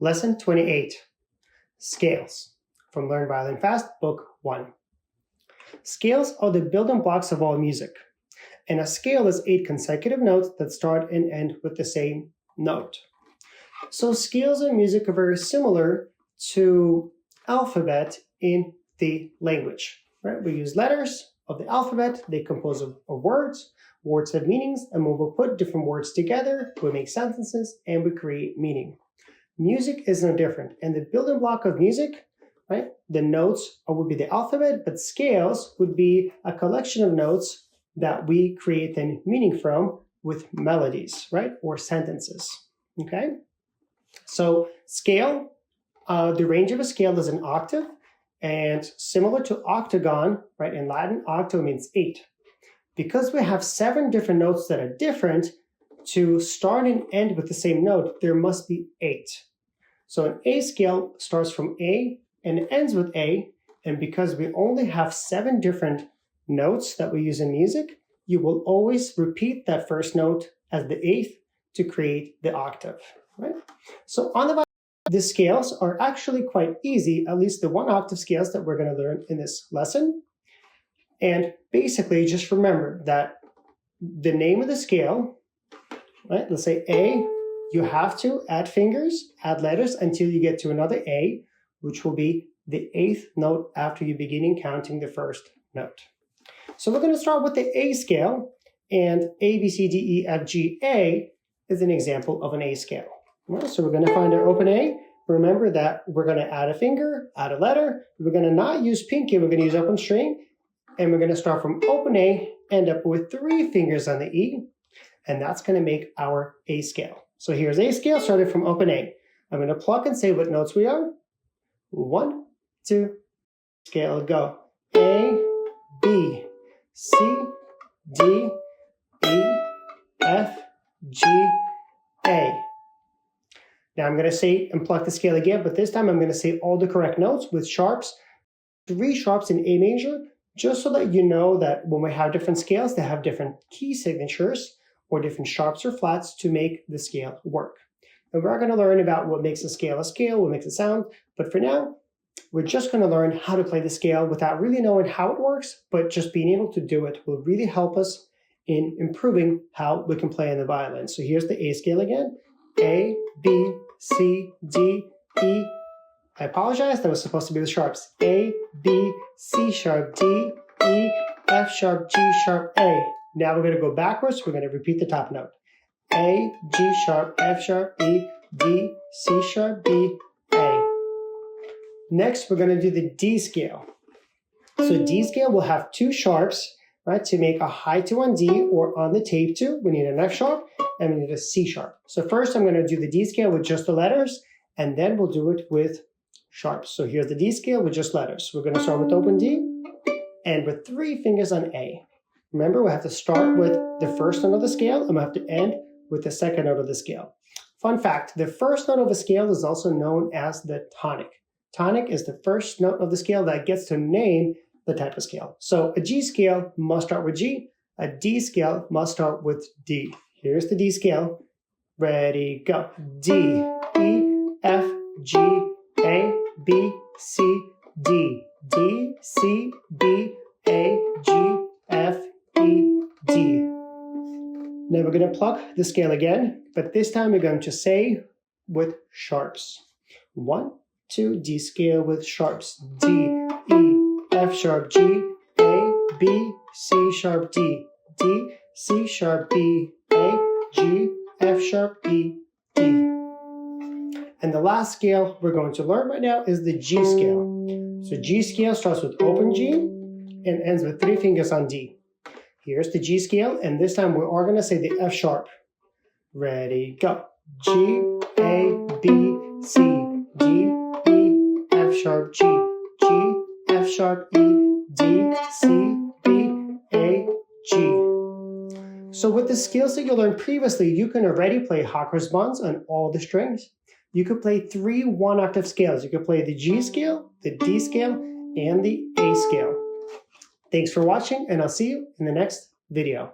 Lesson 28, Scales, from Learn Violin Fast, Book 1. Scales are the building blocks of all music, and a scale is 8 consecutive notes that start and end with the same note. So scales in music are very similar to alphabet in the language, right? We use letters of the alphabet, they compose of words. Words have meanings, and when we put different words together, we make sentences and we create meaning. Music is no different, and the building block of music, right? The notes would be the alphabet, but scales would be a collection of notes that we create then meaning from with melodies, right? Or sentences, okay? So scale, the range of a scale is an octave, and similar to octagon, right? In Latin, octo means 8. Because we have 7 different notes that are different, to start and end with the same note, there must be 8. So an A scale starts from A and ends with A, and because we only have 7 different notes that we use in music, you will always repeat that first note as the 8th to create the octave, right? So on the scales are actually quite easy, at least the 1 octave scales that we're going to learn in this lesson. And basically just remember that the name of the scale, right? Let's say A, you have to add fingers, add letters until you get to another A, which will be the 8th note after you begin counting the first note. So we're going to start with the A scale, and A, B, C, D, E, F, G, A is an example of an A scale. Right? So we're going to find our open A. Remember that we're going to add a finger, add a letter. We're going to not use pinky, we're going to use open string, and we're going to start from open A, end up with 3 fingers on the E, and that's going to make our A scale. So here's A scale started from open A. I'm going to pluck and say what notes we are. 1, 2, scale, go. A, B, C, D, E, F, G, A. Now I'm going to say and pluck the scale again, but this time I'm going to say all the correct notes with sharps, 3 sharps in A major, just so that you know that when we have different scales, they have different key signatures or different sharps or flats to make the scale work. And we're going to learn about what makes a scale, what makes it sound. But for now, we're just going to learn how to play the scale without really knowing how it works, but just being able to do it will really help us in improving how we can play in the violin. So here's the A scale again. A, B, C, D, E. I apologize, that was supposed to be the sharps. A, B, C sharp, D, E, F sharp, G sharp, A. Now we're going to go backwards. We're going to repeat the top note. A, G sharp, F sharp, E, D, C sharp, B, A. Next, we're going to do the D scale. So D scale will have 2 sharps, right? To make a high 2 on D or on the tape 2, we need an F sharp and we need a C sharp. So first I'm going to do the D scale with just the letters, and then we'll do it with sharps. So here's the D scale with just letters. We're going to start with open D and with 3 fingers on A. Remember, we have to start with the first note of the scale, and we have to end with the second note of the scale. Fun fact, the first note of a scale is also known as the tonic. Tonic is the first note of the scale that gets to name the type of scale. So a G scale must start with G, a D scale must start with D. Here's the D scale. Ready, go. D, E, F, G, A, B, C, D, D, C, B, A, G, F, E, D. Now we're going to pluck the scale again, but this time we're going to say with sharps. 1, 2, D scale with sharps. D, E, F sharp, G, A, B, C sharp, D, D, C sharp, B, A, G, F sharp, E, D. And the last scale we're going to learn right now is the G scale. So G scale starts with open G and ends with 3 fingers on D. Here's the G scale, and this time we are going to say the F sharp. Ready, go. G, A, B, C, D, E, F sharp, G, G, F sharp, E, D, C, B, A, G. So with the skills that you learned previously, you can already play Hocker's buns on all the strings. You could play 3 1-octave scales. You could play the G scale, the D scale, and the A scale. Thanks for watching, and I'll see you in the next video.